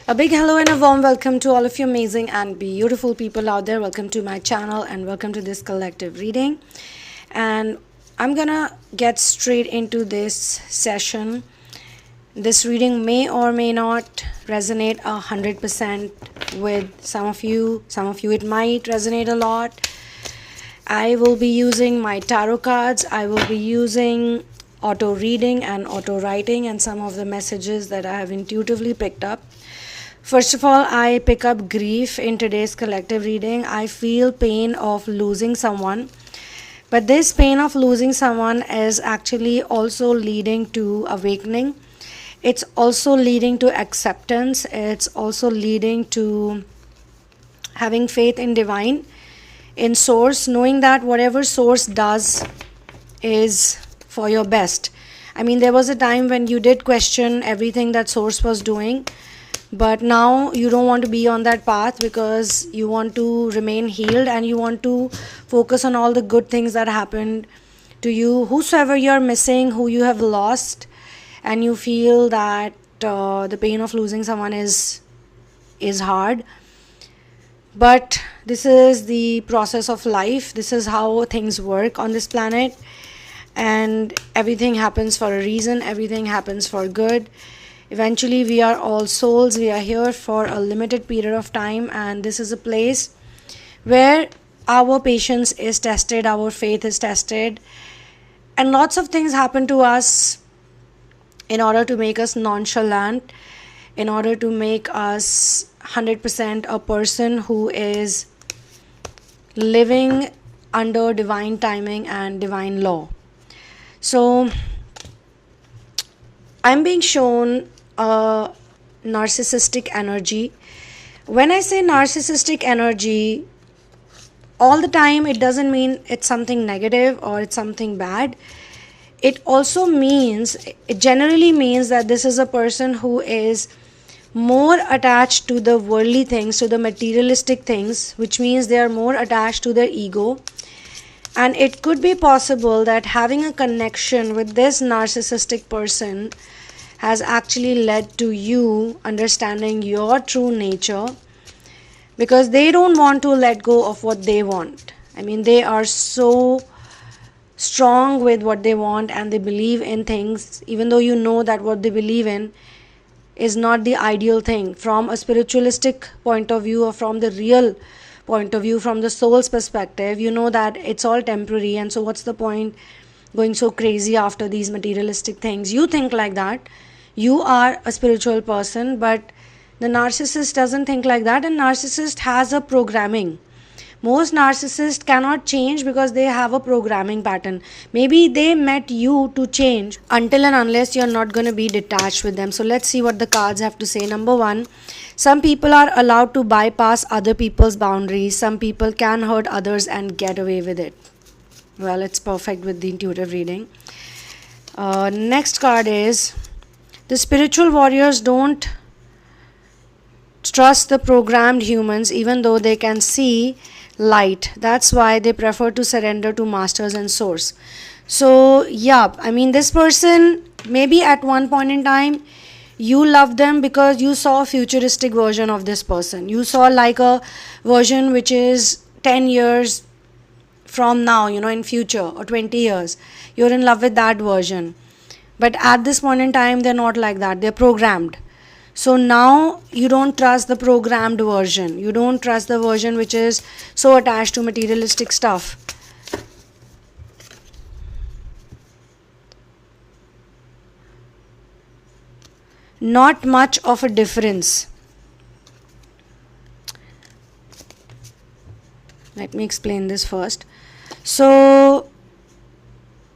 A big hello and a warm welcome to all of you amazing and beautiful people out there. Welcome to my channel and welcome to this collective reading. And I'm gonna get straight into this session. This reading may or may not resonate 100% with some of you. Some of you it might resonate a lot. I will be using my tarot cards. I will be using auto reading and auto writing and some of the messages that I have intuitively picked up. First of all, I pick up grief in today's collective reading. I feel pain of losing someone. But this pain of losing someone is actually also leading to awakening. It's also leading to acceptance. It's also leading to having faith in divine, in source, knowing that whatever source does is for your best. I mean, there was a time when you did question everything that source was doing. But now you don't want to be on that path because you want to remain healed and you want to focus on all the good things that happened to you. Whosoever you're missing, who you have lost, and you feel that the pain of losing someone is hard. But this is the process of life. This is how things work on this planet. And everything happens for a reason. Everything happens for good. Eventually, we are all souls. We are here for a limited period of time, and this is a place where our patience is tested, our faith is tested, and lots of things happen to us in order to make us nonchalant, in order to make us 100% a person who is living under divine timing and divine law. So, I'm being shown a narcissistic energy. When I say narcissistic energy, all the time it doesn't mean it's something negative or it's something bad. It generally means that this is a person who is more attached to the worldly things, to the materialistic things, which means they are more attached to their ego. And it could be possible that having a connection with this narcissistic person has actually led to you understanding your true nature, because they don't want to let go of what they want. I mean, they are so strong with what they want and they believe in things, even though you know that what they believe in is not the ideal thing. From a spiritualistic point of view or from the real point of view, from the soul's perspective, you know that it's all temporary, and so what's the point going so crazy after these materialistic things? You think like that. You are a spiritual person, but the narcissist doesn't think like that, and narcissist has a programming. Most narcissists cannot change because they have a programming pattern. Maybe they met you to change until and unless you're not going to be detached with them. So let's see what the cards have to say. Number one, some people are allowed to bypass other people's boundaries. Some people can hurt others and get away with it. Well, it's perfect with the intuitive reading. Next card is, the spiritual warriors don't trust the programmed humans even though they can see light. That's why they prefer to surrender to masters and source. So, yeah, I mean, this person, maybe at one point in time, you loved them because you saw a futuristic version of this person. You saw like a version which is 10 years from now, in future, or 20 years. You're in love with that version. But at this point in time, they're not like that. They're programmed. So now you don't trust the programmed version. You don't trust the version which is so attached to materialistic stuff. Not much of a difference. Let me explain this first. So,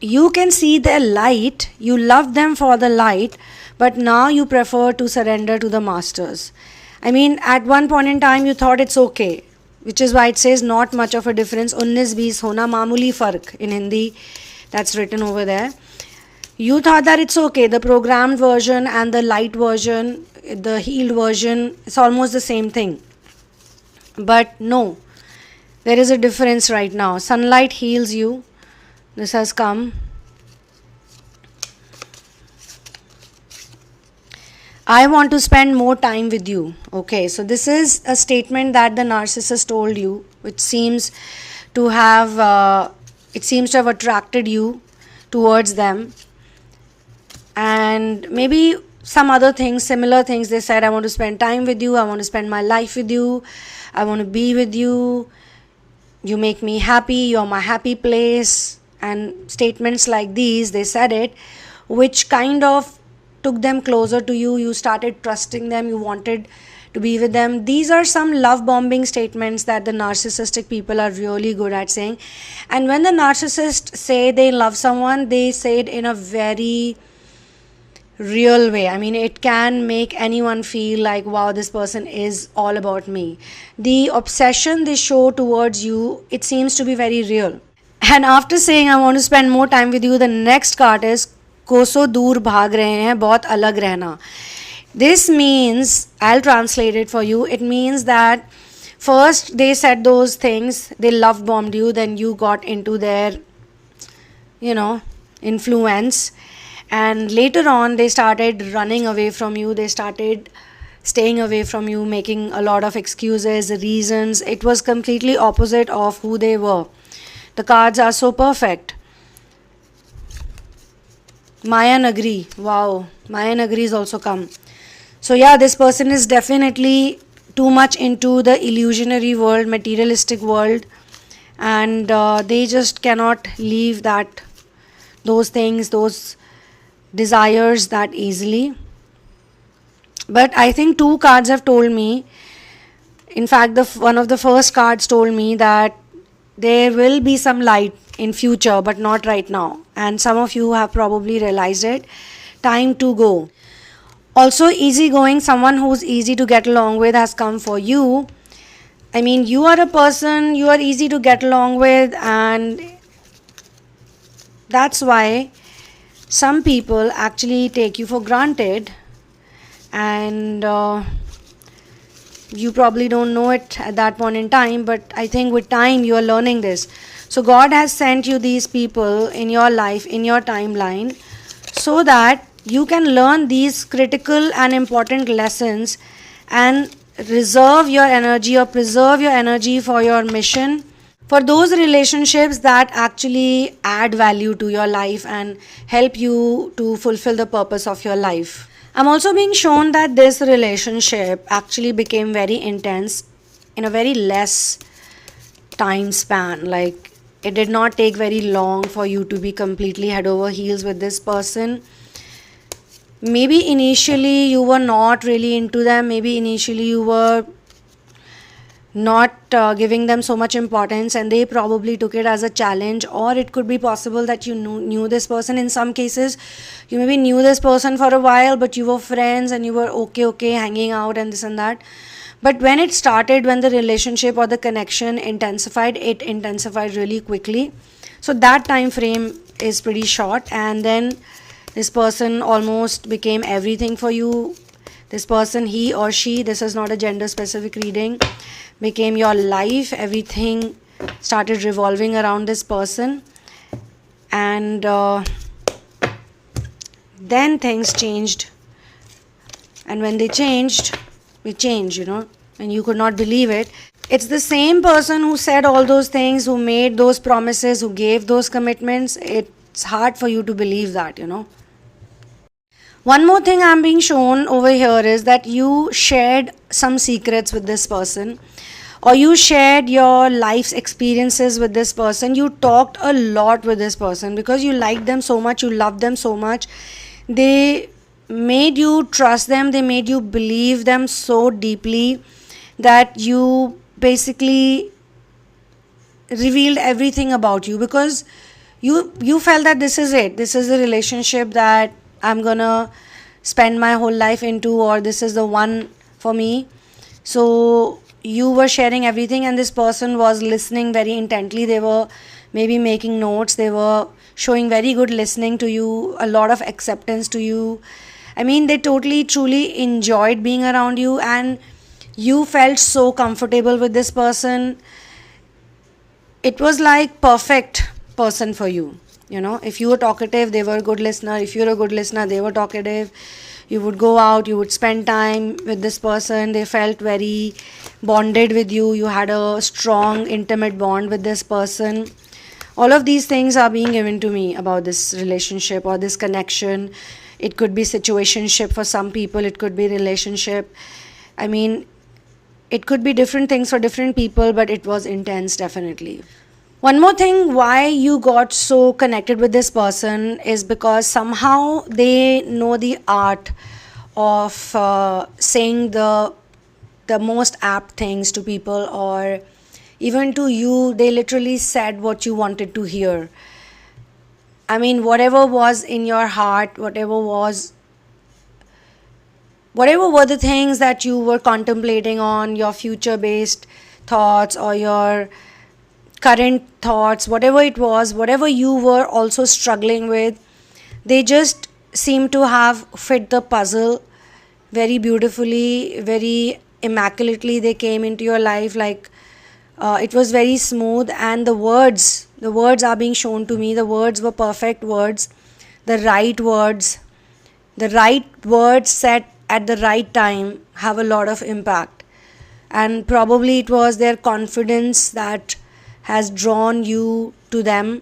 you can see their light, you love them for the light, but now you prefer to surrender to the masters. I mean, at one point in time you thought it's okay, which is why it says not much of a difference. 19-20 hona mamuli fark in Hindi, that's written over there. You thought that it's okay, the programmed version and the light version, the healed version, it's almost the same thing. But no, there is a difference right now. Sunlight heals you. This has come. I want to spend more time with you. Okay, so this is a statement that the narcissist told you, which seems to have attracted you towards them. And maybe some other things, similar things. They said, I want to spend time with you, I want to spend my life with you, I want to be with you, you make me happy, you're my happy place, and statements like these. They said it, which kind of took them closer to you. You started trusting them, you wanted to be with them. These are some love bombing statements that the narcissistic people are really good at saying. And when the narcissists say they love someone, they say it in a very real way. I mean, it can make anyone feel like, wow, this person is all about me. The obsession they show towards you, it seems to be very real. And after saying I want to spend more time with you, the next card is कोसों दूर भाग रहे हैं, बहुत अलग रहना. This means, I'll translate it for you. It means that first they said those things, they love bombed you, then you got into their, influence. And later on, they started running away from you. They started staying away from you, making a lot of excuses, reasons. It was completely opposite of who they were. The cards are so perfect. Maya Nagri. Wow. Maya Nagri has also come. So yeah, this person is definitely too much into the illusionary world, materialistic world. And they just cannot leave those things, those desires that easily. But I think two cards have told me, in fact one of the first cards told me that there will be some light in future, but not right now. And some of you have probably realized it. Time to go. Also, easygoing, someone who's easy to get along with has come for you. I mean, you are a person, you are easy to get along with, and that's why some people actually take you for granted, and you probably don't know it at that point in time, but I think with time you are learning this. So God has sent you these people in your life, in your timeline, so that you can learn these critical and important lessons and reserve your energy or preserve your energy for your mission, for those relationships that actually add value to your life and help you to fulfill the purpose of your life. I'm also being shown that this relationship actually became very intense in a very less time span. Like, it did not take very long for you to be completely head over heels with this person. Maybe initially you were not really into them. Maybe initially you were not giving them so much importance, and they probably took it as a challenge. Or it could be possible that you knew this person. In some cases, you maybe knew this person for a while, but you were friends and you were okay hanging out and this and that. But when it started, when the relationship or the connection intensified, it intensified really quickly. So that time frame is pretty short, and then this person almost became everything for you. This person, he or she, this is not a gender specific reading, became your life. Everything started revolving around this person, and then things changed. And when they changed, we changed, and you could not believe it. It's the same person who said all those things, who made those promises, who gave those commitments. It's hard for you to believe that, One more thing I'm being shown over here is that you shared some secrets with this person, or you shared your life's experiences with this person. You talked a lot with this person because you liked them so much, you loved them so much. They made you trust them, they made you believe them so deeply that you basically revealed everything about you, because you felt that this is it, this is the relationship that I'm gonna spend my whole life into, or this is the one for me. So you were sharing everything, and this person was listening very intently. They were maybe making notes, they were showing very good listening to you, a lot of acceptance to you. I mean, they totally truly enjoyed being around you, and you felt so comfortable with this person. It was like perfect person for you. If you were talkative, they were a good listener. If you were a good listener, they were talkative. You would go out, you would spend time with this person. They felt very bonded with you. You had a strong, intimate bond with this person. All of these things are being given to me about this relationship or this connection. It could be situationship for some people. It could be relationship. I mean, it could be different things for different people, but it was intense, definitely. One more thing, why you got so connected with this person is because somehow they know the art of saying the most apt things to people, or even to you. They literally said what you wanted to hear. I mean, whatever was in your heart, whatever were the things that you were contemplating on, your future based thoughts or your current thoughts, whatever it was, whatever you were also struggling with, they just seem to have fit the puzzle very beautifully, very immaculately. They came into your life like it was very smooth, and the words are being shown to me. The words were perfect words, the right words said at the right time have a lot of impact. And probably it was their confidence that has drawn you to them.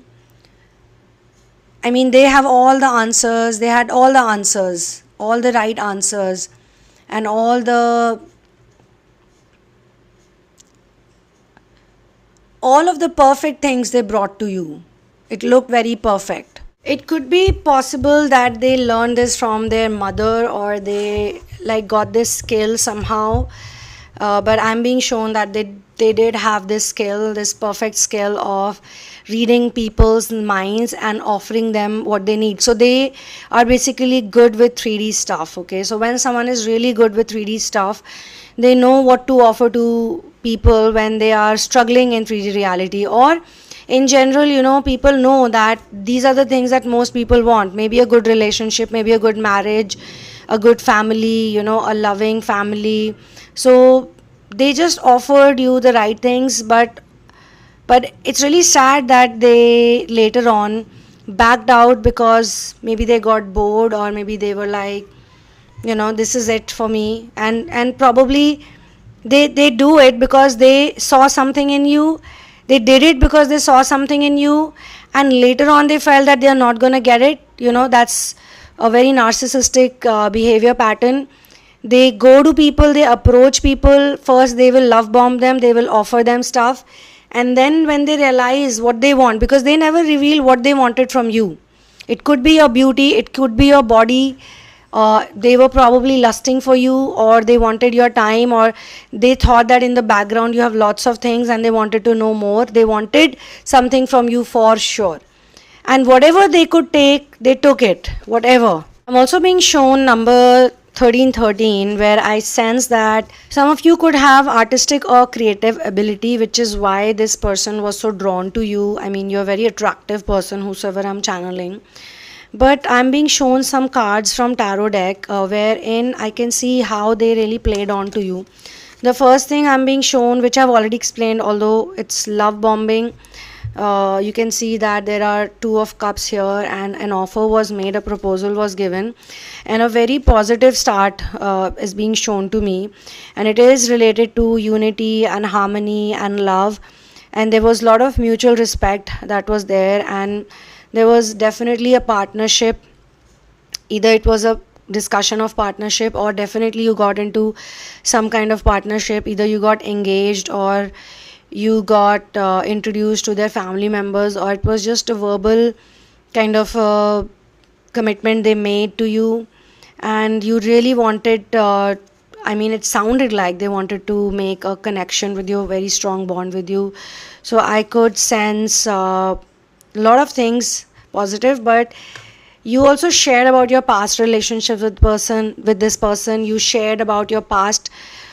I mean, they have all the answers. They had all the answers, all the right answers, and all of the perfect things they brought to you. It looked very perfect. It could be possible that they learned this from their mother, or they got this skill somehow. But I'm being shown that they did have this skill, this perfect skill of reading people's minds and offering them what they need. So they are basically good with 3D stuff, okay? So when someone is really good with 3D stuff, they know what to offer to people when they are struggling in 3D reality. Or in general, people know that these are the things that most people want. Maybe a good relationship, maybe a good marriage, a good family, a loving family. So they just offered you the right things, but it's really sad that they later on backed out because maybe they got bored, or maybe they were like, this is it for me. And probably they do it because they saw something in you. They did it because they saw something in you, and later on they felt that they are not going to get it. That's a very narcissistic behavior pattern. They go to people, they approach people. First they will love bomb them, they will offer them stuff, and then when they realize what they want, because they never reveal what they wanted from you. It could be your beauty, it could be your body. They were probably lusting for you, or they wanted your time, or they thought that in the background you have lots of things and they wanted to know more. They wanted something from you for sure, and whatever they could take, they took it, whatever. I'm also being shown number 1313, where I sense that some of you could have artistic or creative ability, which is why this person was so drawn to you. I mean, you're a very attractive person, whosoever I'm channeling. But I'm being shown some cards from tarot deck wherein I can see how they really played on to you. The first thing I'm being shown, which I've already explained, although it's love bombing, you can see that there are 2 of cups here, and an offer was made, a proposal was given, and a very positive start is being shown to me, and it is related to unity and harmony and love, and there was a lot of mutual respect that was there, and there was definitely a partnership. Either it was a discussion of partnership, or definitely you got into some kind of partnership. Either you got engaged, or you got introduced to their family members, or it was just a verbal kind of commitment they made to you, and you really wanted, it sounded like they wanted to make a connection with you, a very strong bond with you. So I could sense a lot of things positive, but you also shared about your past relationships with this person. You shared about your past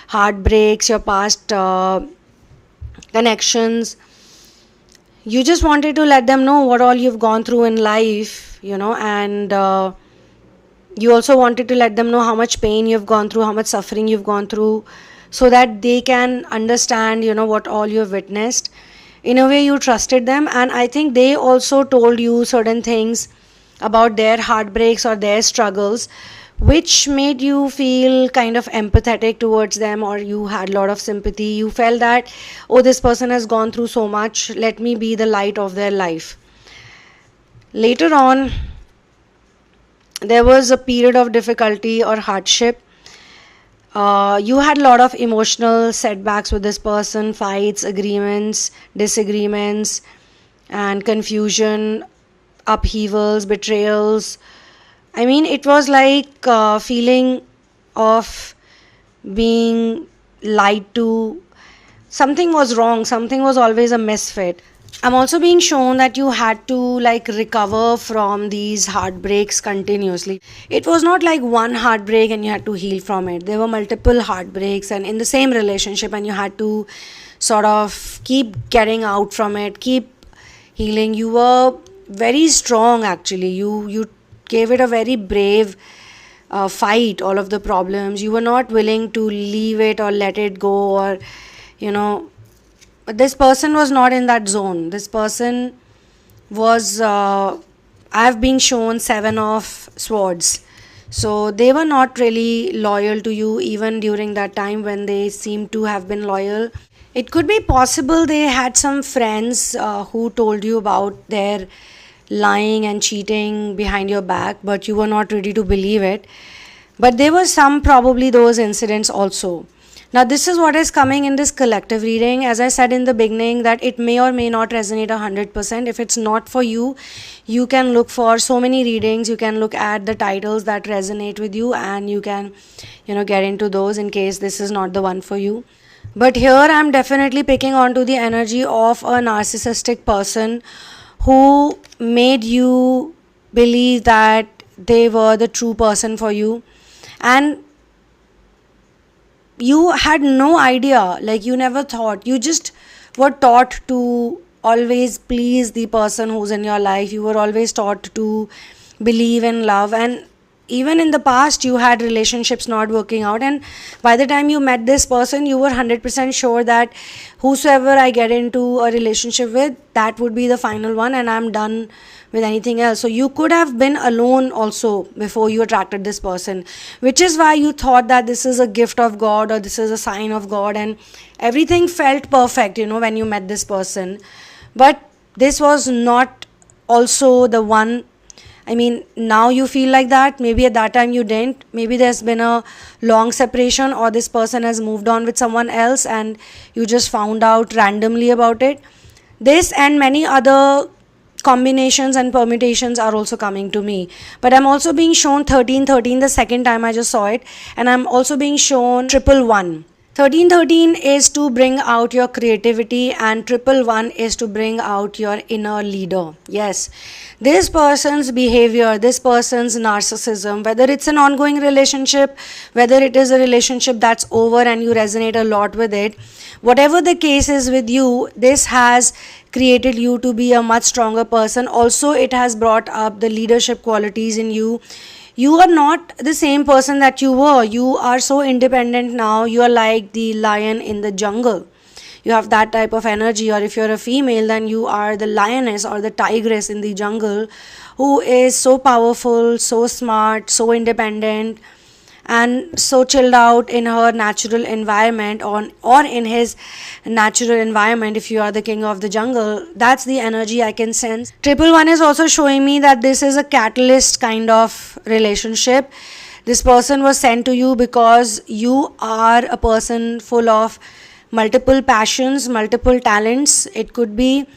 heartbreaks, your past connections. You just wanted to let them know what all you've gone through in life, and you also wanted to let them know how much pain you've gone through, how much suffering you've gone through, so that they can understand, what all you've witnessed. In a way, you trusted them, and I think they also told you certain things about their heartbreaks or their struggles, which made you feel kind of empathetic towards them, or you had a lot of sympathy. You felt that, oh, this person has gone through so much, let me be the light of their life. Later on, there was a period of difficulty or hardship. You had a lot of emotional setbacks with this person, fights, agreements, disagreements, and confusion, upheavals, betrayals. I mean, it was like a feeling of being lied to. Something was wrong, something was always a misfit. I'm also being shown that you had to like recover from these heartbreaks continuously. It was not like one heartbreak and you had to heal from it. There were multiple heartbreaks and in the same relationship, and you had to sort of keep getting out from it, keep healing. You were very strong actually. You gave it a very brave fight, all of the problems. You were not willing to leave it or let it go, or but this person was not in that zone. This person was I've been shown 7 of swords, so they were not really loyal to you even during that time when they seemed to have been loyal. It could be possible they had some friends who told you about their lying and cheating behind your back, but you were not ready to believe it. But there were some, probably those incidents also. Now this is what is coming in this collective reading. As I said in the beginning, that it may or may not resonate 100%. If it's not for you, you can look for so many readings. You can look at the titles that resonate with you, and you can get into those in case this is not the one for you. But here I'm definitely picking onto the energy of a narcissistic person who made you believe that they were the true person for you, and you had no idea, like you never thought, you just were taught to always please the person who's in your life. You were always taught to believe in love, and even in the past you had relationships not working out, and by the time you met this person, you were 100% sure that whosoever I get into a relationship with, that would be the final one, and I'm done with anything else. So you could have been alone also before you attracted this person, which is why you thought that this is a gift of God or this is a sign of God, and everything felt perfect when you met this person. But this was not also the one. I mean, now you feel like that. Maybe at that time you didn't. Maybe there's been a long separation, or this person has moved on with someone else and you just found out randomly about it. This and many other combinations and permutations are also coming to me. But I'm also being shown 1313 the second time I just saw it. And I'm also being shown 111. 1313 is to bring out your creativity, and 111 is to bring out your inner leader. Yes, this person's behavior, this person's narcissism, whether it's an ongoing relationship, whether it is a relationship that's over and you resonate a lot with it, whatever the case is with you, this has created you to be a much stronger person. Also, it has brought up the leadership qualities in you. You are not the same person that you were. You are so independent now. You are like the lion in the jungle. You have that type of energy. Or if you're a female, then you are the lioness or the tigress in the jungle, who is so powerful, so smart, so independent, and so chilled out in her natural environment, or in his natural environment. If you are the king of the jungle, that's the energy I can sense. 111 is also showing me that this is a catalyst kind of relationship. This person was sent to you because you are a person full of multiple passions, multiple talents. It could be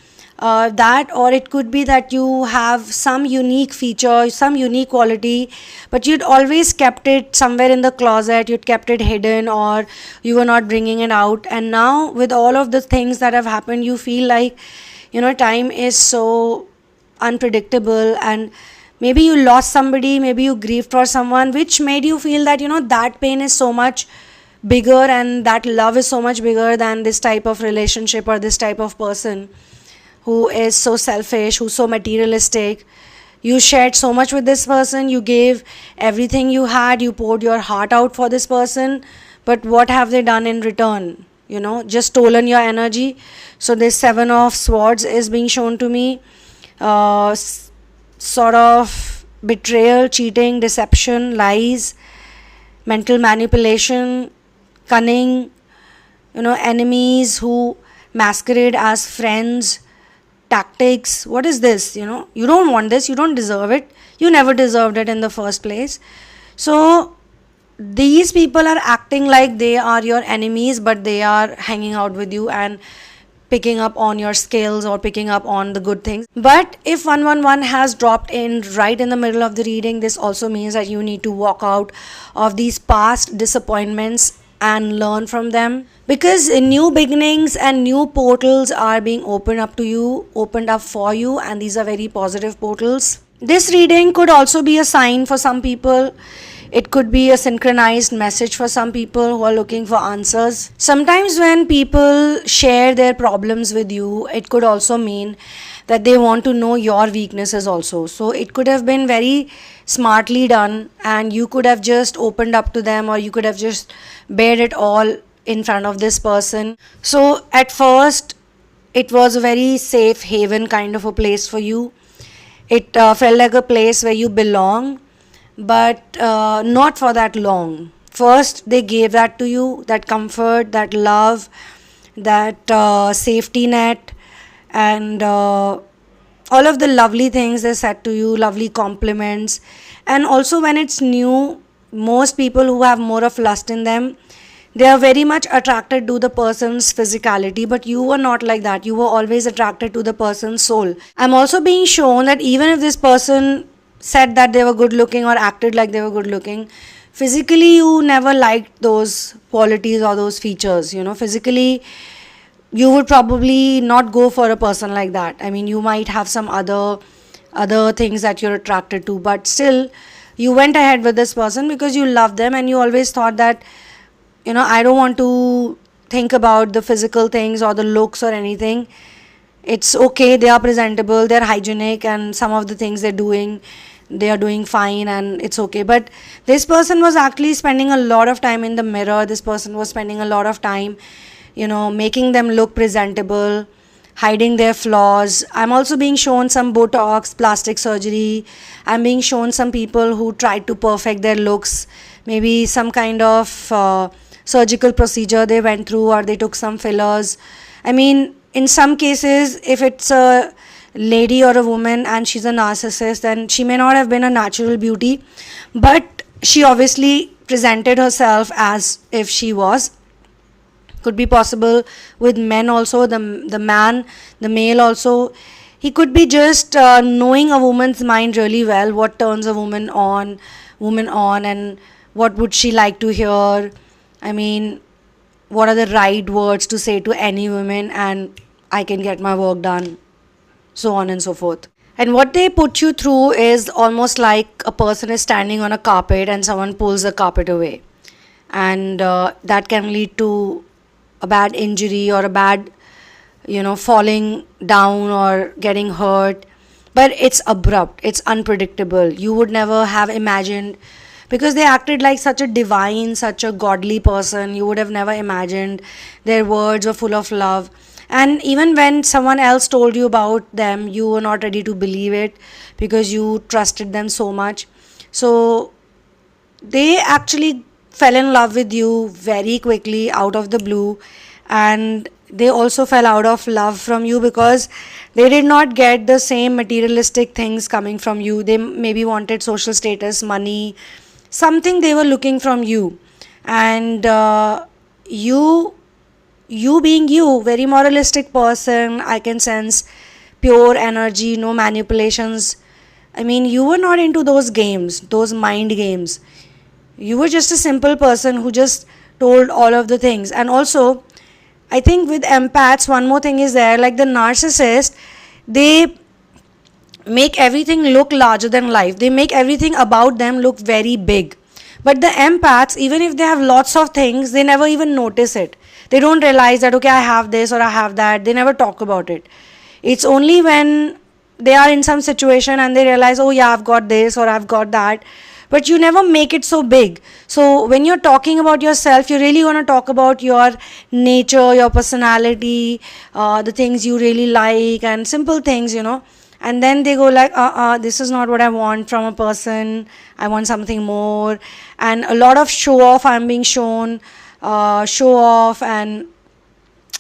that, or it could be that you have some unique feature, some unique quality, but you'd always kept it somewhere in the closet, you'd kept it hidden, or you were not bringing it out. And now with all of the things that have happened, you feel like time is so unpredictable, and maybe you lost somebody, maybe you grieved for someone, which made you feel that that pain is so much bigger and that love is so much bigger than this type of relationship or this type of person who is so selfish, who's so materialistic. You shared so much with this person, you gave everything you had, you poured your heart out for this person, but what have they done in return? Just stolen your energy. So this 7 of swords is being shown to me, sort of betrayal, cheating, deception, lies, mental manipulation, cunning, enemies who masquerade as friends, tactics. What is this? You don't want this, you don't deserve it, you never deserved it in the first place. So these people are acting like they are your enemies, but they are hanging out with you and picking up on your skills or picking up on the good things. But if 111 has dropped in right in the middle of the reading, this also means that you need to walk out of these past disappointments and learn from them, because new beginnings and new portals are being opened up for you, and these are very positive portals. This reading could also be a sign for some people. It could be a synchronized message for some people who are looking for answers. Sometimes when people share their problems with you, it could also mean that they want to know your weaknesses also. So it could have been very smartly done, and you could have just opened up to them, or you could have just bared it all in front of this person. So at first, it was a very safe haven kind of a place for you. It felt like a place where you belong, but not for that long. First, they gave that to you, that comfort, that love, that safety net, and all of the lovely things they said to you, lovely compliments. And also when it's new, most people who have more of lust in them, they are very much attracted to the person's physicality, but you were not like that. You were always attracted to the person's soul. I'm also being shown that even if this person said that they were good looking or acted like they were good looking, physically you never liked those qualities or those features. Physically you would probably not go for a person like that. I mean, you might have some other things that you're attracted to, but still you went ahead with this person because you love them, and you always thought that, I don't want to think about the physical things or the looks or anything. It's okay, they are presentable, they're hygienic, and some of the things they are doing fine, and it's okay. But this person was actually spending a lot of time in the mirror. This person was spending a lot of time, making them look presentable, hiding their flaws. I'm also being shown some Botox, plastic surgery. I'm being shown some people who tried to perfect their looks, maybe some kind of surgical procedure they went through, or they took some fillers. I mean, in some cases, if it's a lady or a woman and she's a narcissist, then she may not have been a natural beauty, but she obviously presented herself as if she was. Could be possible with men also. The male also, he could be just knowing a woman's mind really well, what turns a woman on, and what would she like to hear. I mean, what are the right words to say to any woman, and I can get my work done, so on and so forth. And what they put you through is almost like a person is standing on a carpet and someone pulls the carpet away, and that can lead to a bad injury or a bad, falling down or getting hurt. But it's abrupt, it's unpredictable. You would never have imagined, because they acted like such a divine, such a godly person. You would have never imagined. Their words were full of love. And even when someone else told you about them, you were not ready to believe it because you trusted them so much. So they actually fell in love with you very quickly out of the blue, and they also fell out of love from you because they did not get the same materialistic things coming from you. They maybe wanted social status, money, something they were looking from you. And you being you, very moralistic person, I can sense pure energy, no manipulations. I mean, you were not into those games, those mind games. You were just a simple person who just told all of the things. And also, I think with empaths, one more thing is there, like the narcissist, they make everything look larger than life. They make everything about them look very big. But the empaths, even if they have lots of things, they never even notice it. They don't realize that, okay, I have this or I have that. They never talk about it. It's only when they are in some situation and they realize, oh yeah, I've got this or I've got that. But you never make it so big. So when you're talking about yourself, you're really going to talk about your nature, your personality, the things you really like, and simple things, and then they go like, this is not what I want from a person, I want something more. And a lot of show off I'm being shown, show off and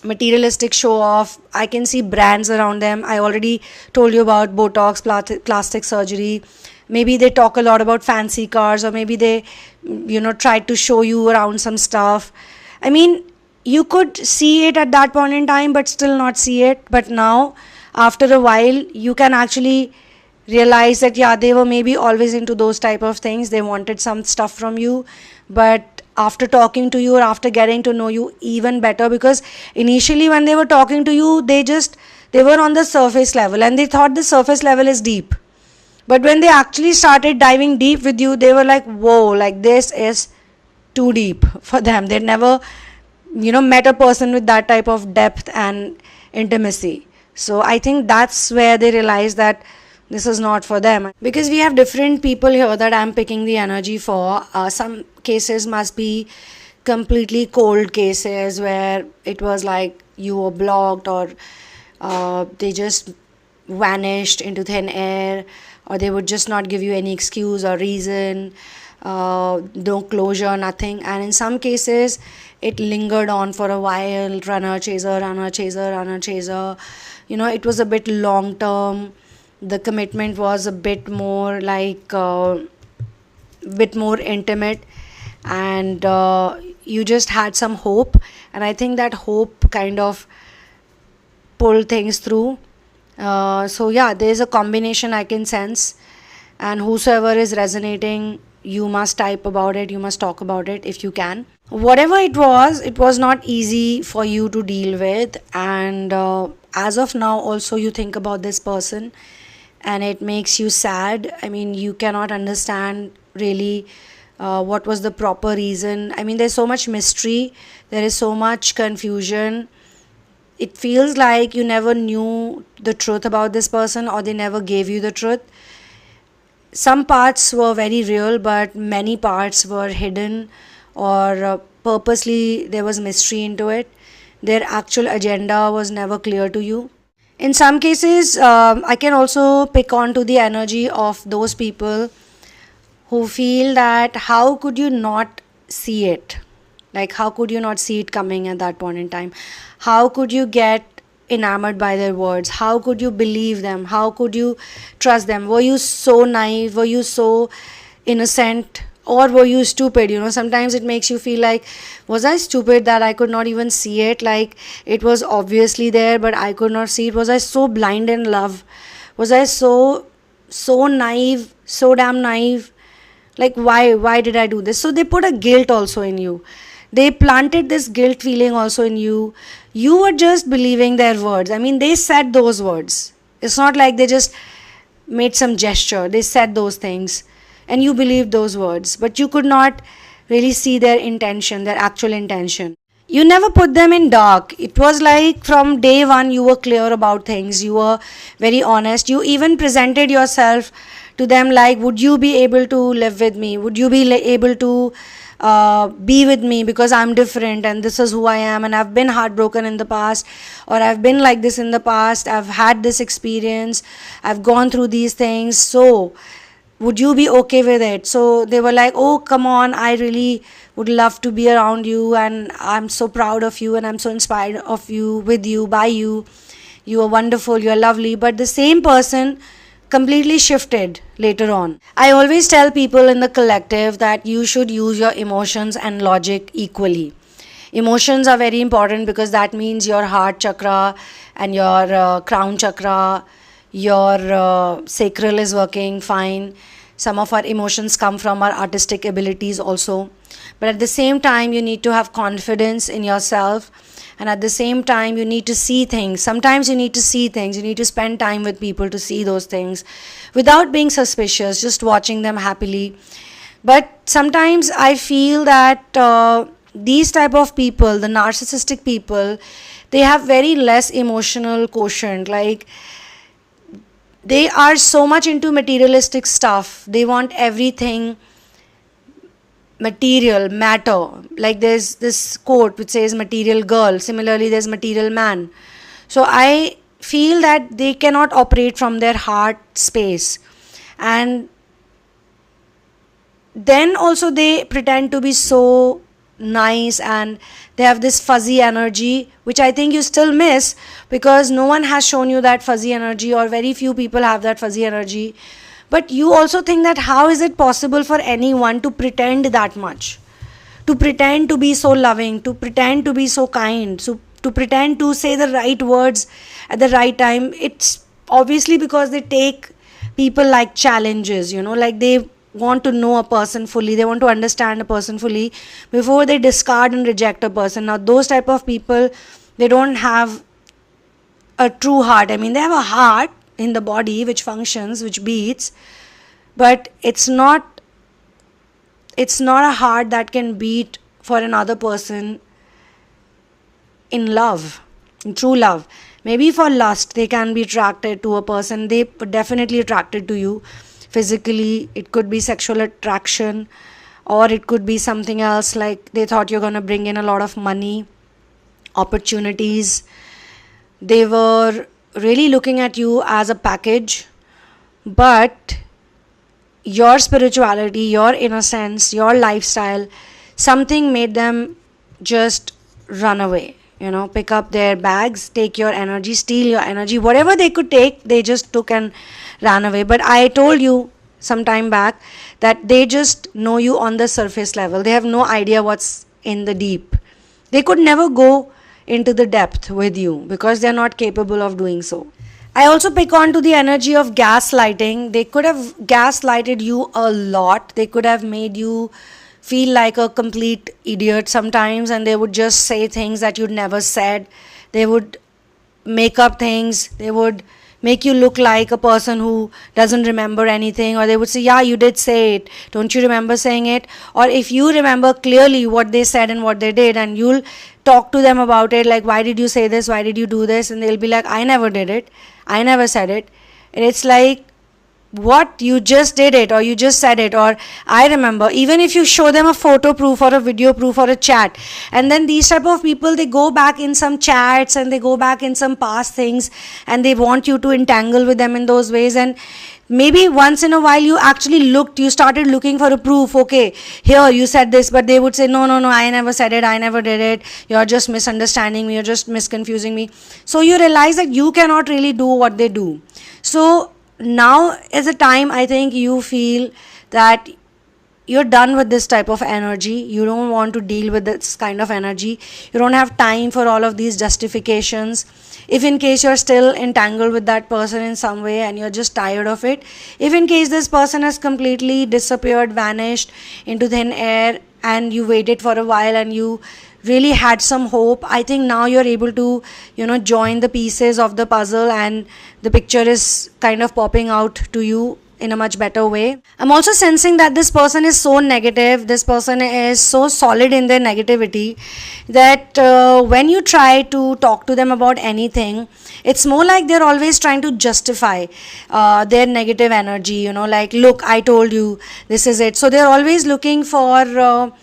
materialistic show off. I can see brands around them. I already told you about Botox, plastic surgery. Maybe they talk a lot about fancy cars, or maybe they try to show you around some stuff. I mean, you could see it at that point in time but still not see it. But now, after a while, you can actually realize that yeah, they were maybe always into those type of things. They wanted some stuff from you, but after talking to you or after getting to know you even better, because initially when they were talking to you, they were on the surface level and they thought the surface level is deep. But when they actually started diving deep with you, they were like, whoa, like this is too deep for them. They never met a person with that type of depth and intimacy. So I think that's where they realize that this is not for them. Because we have different people here that I'm picking the energy for. Some cases must be completely cold cases where it was like you were blocked, or they just vanished into thin air, or they would just not give you any excuse or reason, no closure, nothing. And in some cases it lingered on for a while, runner chaser, runner chaser, runner chaser. It was a bit long term. The commitment was a bit more like bit more intimate, and you just had some hope, and I think that hope kind of pulled things through. So yeah, there's a combination I can sense, and whosoever is resonating, you must type about it, you must talk about it if you can. Whatever it was not easy for you to deal with, and as of now also you think about this person and it makes you sad. I mean, you cannot understand really what was the proper reason. I mean, there's so much mystery, there is so much confusion. It feels like you never knew the truth about this person, or they never gave you the truth. Some parts were very real, but many parts were hidden, or purposely there was mystery into it. Their actual agenda was never clear to you. In some cases, I can also pick on to the energy of those people who feel that how could you not see it? Like, how could you not see it coming at that point in time? How could you get enamored by their words? How could you believe them? How could you trust them? Were you so naive? Were you so innocent? Or were you stupid? Sometimes it makes you feel like, was I stupid that I could not even see it? Like, it was obviously there, but I could not see it. Was I so blind in love? Was I so naive, so damn naive? Like, why did I do this? So they put a guilt also in you. They planted this guilt feeling also in you. You were just believing their words. I mean, they said those words. It's not like they just made some gesture. They said those things and you believed those words, but you could not really see their intention, their actual intention. You never put them in dark. It was like from day one you were clear about things. You were very honest. You even presented yourself to them like, would you be able to live with me? Would you be able to be with me, because I'm different and this is who I am, and I've been heartbroken in the past, or I've been like this in the past, I've had this experience, I've gone through these things, so would you be okay with it? So they were like, oh, come on, I really would love to be around you, and I'm so proud of you, and I'm so inspired of you, with you, by you. You are wonderful, you are lovely. But the same person completely shifted later on. I always tell people in the collective that you should use your emotions and logic equally. Emotions are very important because that means your heart chakra and your crown chakra, your sacral is working fine. Some of our emotions come from our artistic abilities also. But at the same time, you need to have confidence in yourself. And at the same time, you need to see things. Sometimes you need to see things. You need to spend time with people to see those things without being suspicious, just watching them happily. But sometimes I feel that these type of people, the narcissistic people, they have very less emotional quotient. Like, they are so much into materialistic stuff. They want everything material, matter. Like, there's this quote which says material girl. Similarly, there's material man. So I feel that they cannot operate from their heart space, and then also they pretend to be so nice, and they have this fuzzy energy, which I think you still miss, because no one has shown you that fuzzy energy, or very few people have that fuzzy energy. But you also think that how is it possible for anyone to pretend that much, to pretend to be so loving, to pretend to be so kind, to pretend to say the right words at the right time. It's obviously because they take people like challenges, like they want to know a person fully, they want to understand a person fully before they discard and reject a person. Now those type of people, they don't have a true heart. I mean, they have a heart in the body which functions, which beats, but it's not a heart that can beat for another person in love, in true love. Maybe for lust they can be attracted to a person, they definitely attracted to you physically. It could be sexual attraction, or it could be something else, like they thought you're going to bring in a lot of money, opportunities. They were really looking at you as a package, but your spirituality, your innocence, your lifestyle, something made them just run away, pick up their bags, take your energy, steal your energy, whatever they could take, they just took and ran away. But I told you some time back that they just know you on the surface level. They have no idea what's in the deep. They could never go into the depth with you because they're not capable of doing so. I also pick on to the energy of gaslighting. They could have gaslighted you a lot. They could have made you feel like a complete idiot sometimes, and they would just say things that you'd never said. They would make up things. They would make you look like a person who doesn't remember anything, or they would say, yeah, you did say it, don't you remember saying it? Or if you remember clearly what they said and what they did, and you'll talk to them about it, like, why did you say this, why did you do this? And they'll be like, I never did it, I never said it. And it's like, what, you just did it, or you just said it, or I remember. Even if you show them a photo proof or a video proof or a chat, and then these type of people, they go back in some chats and they go back in some past things, and they want you to entangle with them in those ways. And maybe once in a while you started looking for a proof. Okay, here you said this, but they would say, no, I never said it, I never did it, you're just misunderstanding me, you're just misconfusing me. So you realize that you cannot really do what they do. So now is a time, I think, you feel that you're done with this type of energy. You don't want to deal with this kind of energy. You don't have time for all of these justifications. If in case you're still entangled with that person in some way and you're just tired of it, if in case this person has completely disappeared, vanished into thin air, and you waited for a while and you really had some hope, I think now you're able to join the pieces of the puzzle, and the picture is kind of popping out to you in a much better way. I'm also sensing that this person is so negative, this person is so solid in their negativity, that when you try to talk to them about anything, it's more like they're always trying to justify their negative energy, like, look, I told you, this is it. So they're always looking for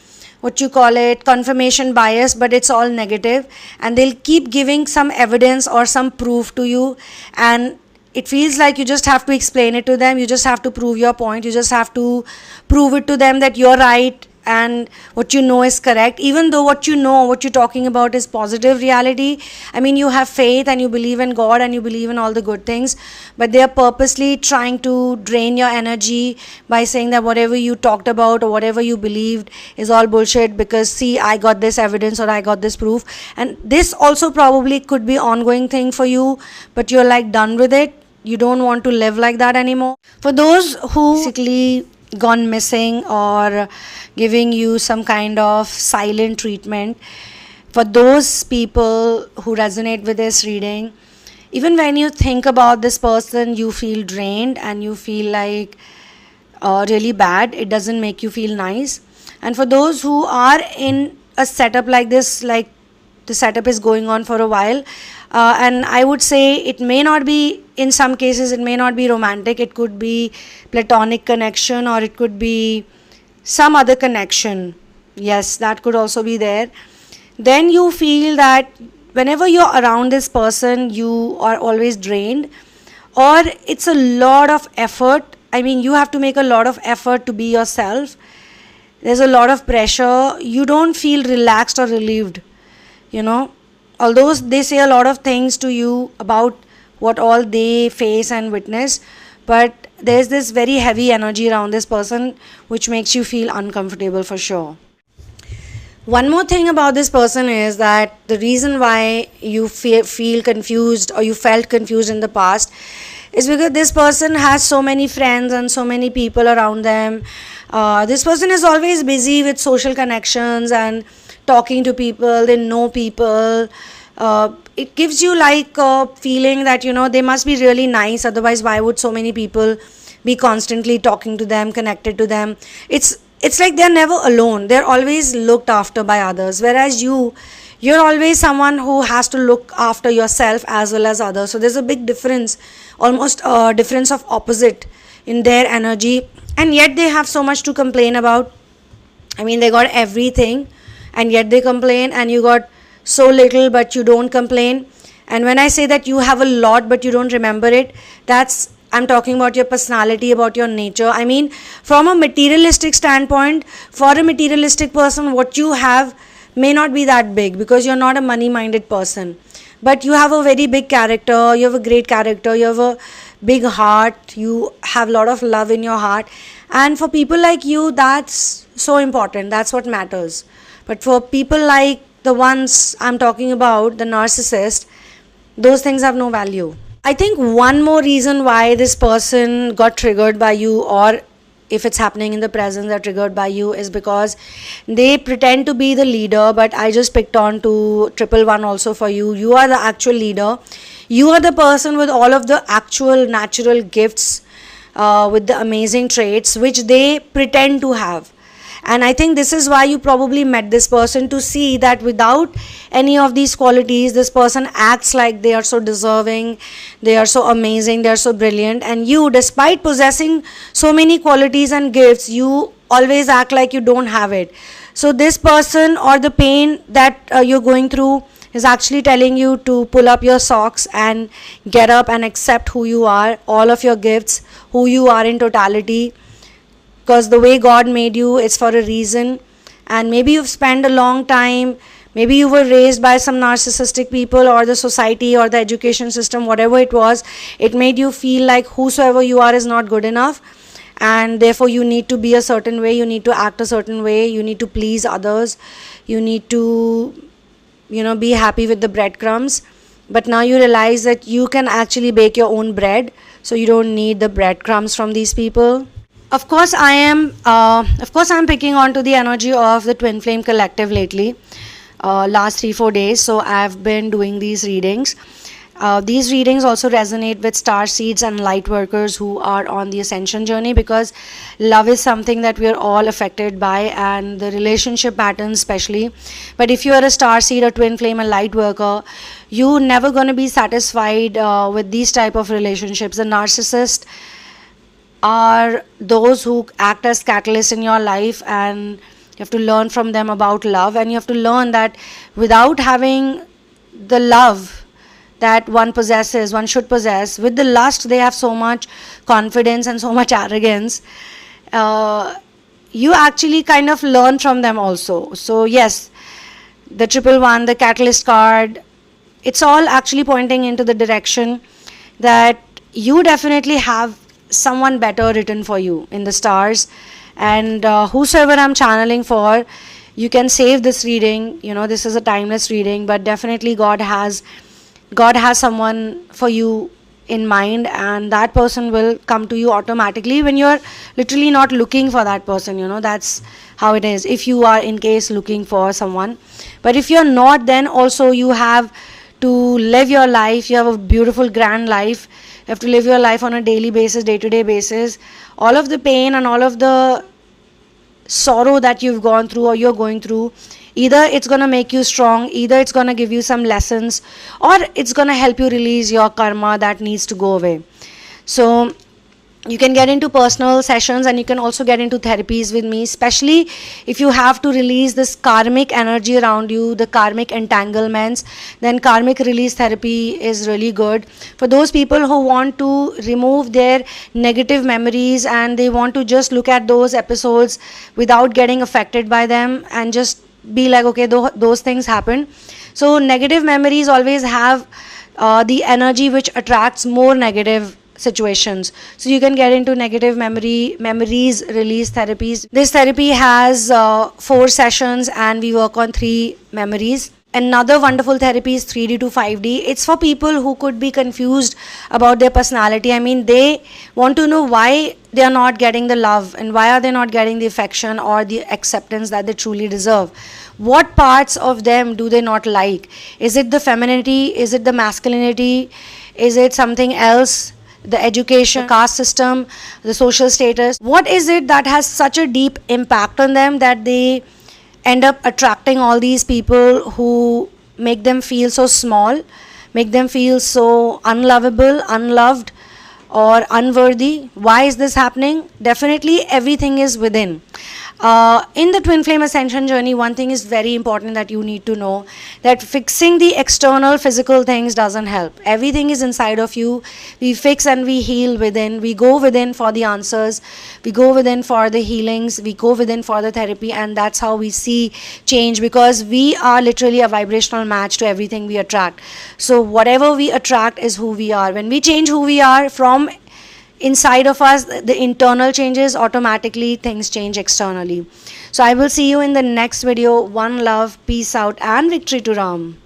confirmation bias, but it's all negative, and they'll keep giving some evidence or some proof to you, and it feels like you just have to explain it to them, you just have to prove your point, you just have to prove it to them that you're right and what you know is correct, even though what you're talking about is positive reality. I mean, you have faith and you believe in God and you believe in all the good things, but they are purposely trying to drain your energy by saying that whatever you talked about or whatever you believed is all bullshit, because see, I got this evidence or I got this proof. And this also probably could be ongoing thing for you, but you're like done with it. You don't want to live like that anymore. For those who basically gone missing or giving you some kind of silent treatment, for those people who resonate with this reading, even when you think about this person, you feel drained and you feel like really bad. It doesn't make you feel nice. And for those who are in a setup like this, like the setup is going on for a while, and I would say it may not be, in some cases it may not be romantic, it could be platonic connection, or it could be some other connection. Yes, that could also be there. Then you feel that whenever you're around this person, you are always drained, or it's a lot of effort. I mean, you have to make a lot of effort to be yourself. There's a lot of pressure. You don't feel relaxed or relieved, although they say a lot of things to you about what all they face and witness, but there's this very heavy energy around this person which makes you feel uncomfortable for sure. One more thing about this person is that the reason why you feel confused, or you felt confused in the past, is because this person has so many friends and so many people around them. This person is always busy with social connections and talking to people. They know people. It gives you like a feeling that they must be really nice, otherwise why would so many people be constantly talking to them, connected to them? It's like they're never alone. They're always looked after by others, whereas you're always someone who has to look after yourself as well as others. So there's a big difference, almost a difference of opposite in their energy, and yet they have so much to complain about. I mean, they got everything and yet they complain, and you got so little but you don't complain. And when I say that you have a lot but you don't remember it, I'm talking about your personality, about your nature. I mean, from a materialistic standpoint, for a materialistic person, what you have may not be that big because you're not a money-minded person. But you have a very big character, you have a great character, you have a big heart, you have a lot of love in your heart. And for people like you, that's so important, that's what matters. But for people like the ones I'm talking about, the narcissist, those things have no value. I think one more reason why this person got triggered by you, or if it's happening in the present, they're triggered by you, is because they pretend to be the leader. But I just picked on to 111 also for you. You are the actual leader. You are the person with all of the actual natural gifts, with the amazing traits which they pretend to have. And I think this is why you probably met this person, to see that without any of these qualities, this person acts like they are so deserving, they are so amazing, they are so brilliant. And you, despite possessing so many qualities and gifts, you always act like you don't have it. So this person, or the pain that you're going through, is actually telling you to pull up your socks and get up and accept who you are, all of your gifts, who you are in totality. Because the way God made you is for a reason. And maybe you've spent a long time, maybe you were raised by some narcissistic people, or the society, or the education system, whatever it was. It made you feel like whosoever you are is not good enough, and therefore you need to be a certain way, you need to act a certain way, you need to please others, you need to be happy with the breadcrumbs. But now you realize that you can actually bake your own bread, so you don't need the breadcrumbs from these people. Of course, I'm picking on to the energy of the Twin Flame Collective lately, last 3-4 days. So I've been doing these readings. These readings also resonate with star seeds and light workers who are on the ascension journey, because love is something that we are all affected by, and the relationship patterns especially. But if you are a star seed, or twin flame, and light worker, you're never going to be satisfied with these type of relationships. The narcissist are those who act as catalysts in your life, and you have to learn from them about love. And you have to learn that without having the love that one possesses, one should possess, with the lust they have so much confidence and so much arrogance, you actually kind of learn from them also. So yes, the 111, the catalyst card, it's all actually pointing into the direction that you definitely have someone better written for you in the stars. And whosoever I'm channeling for, you can save this reading. This is a timeless reading, but definitely God has someone for you in mind, and that person will come to you automatically when you're literally not looking for that person. That's how it is, if you are in case looking for someone. But if you're not, then also you have to live your life. You have a beautiful, grand life. You have to live your life on a daily basis, day-to-day basis. All of the pain and all of the sorrow that you've gone through, or you're going through, either it's going to make you strong, either it's going to give you some lessons, or it's going to help you release your karma that needs to go away. So You can get into personal sessions, and you can also get into therapies with me, especially if you have to release this karmic energy around you, the karmic entanglements. Then karmic release therapy is really good for those people who want to remove their negative memories, and they want to just look at those episodes without getting affected by them and just be like, okay, those things happen. So negative memories always have the energy which attracts more negative situations. So you can get into negative memories release therapies. This therapy has 4 sessions, and we work on 3 memories. Another wonderful therapy is 3D to 5D. It's for people who could be confused about their personality. I mean, they want to know why they are not getting the love, and why are they not getting the affection or the acceptance that they truly deserve. What parts of them do they not like? Is it the femininity? Is it the masculinity? Is it something else? The education, the caste system, the social status. What is it that has such a deep impact on them that they end up attracting all these people who make them feel so small, make them feel so unlovable, unloved, or unworthy? Why is this happening? Definitely everything is within. In the twin flame ascension journey, one thing is very important that you need to know, that fixing the external physical things doesn't help. Everything is inside of you. We fix and we heal within. We go within for the answers. We go within for the healings. We go within for the therapy, and that's how we see change, because we are literally a vibrational match to everything we attract. So whatever we attract is who we are. When we change who we are from inside of us, the internal changes, automatically things change externally. So I will see you in the next video. One love, peace out, and victory to Ram.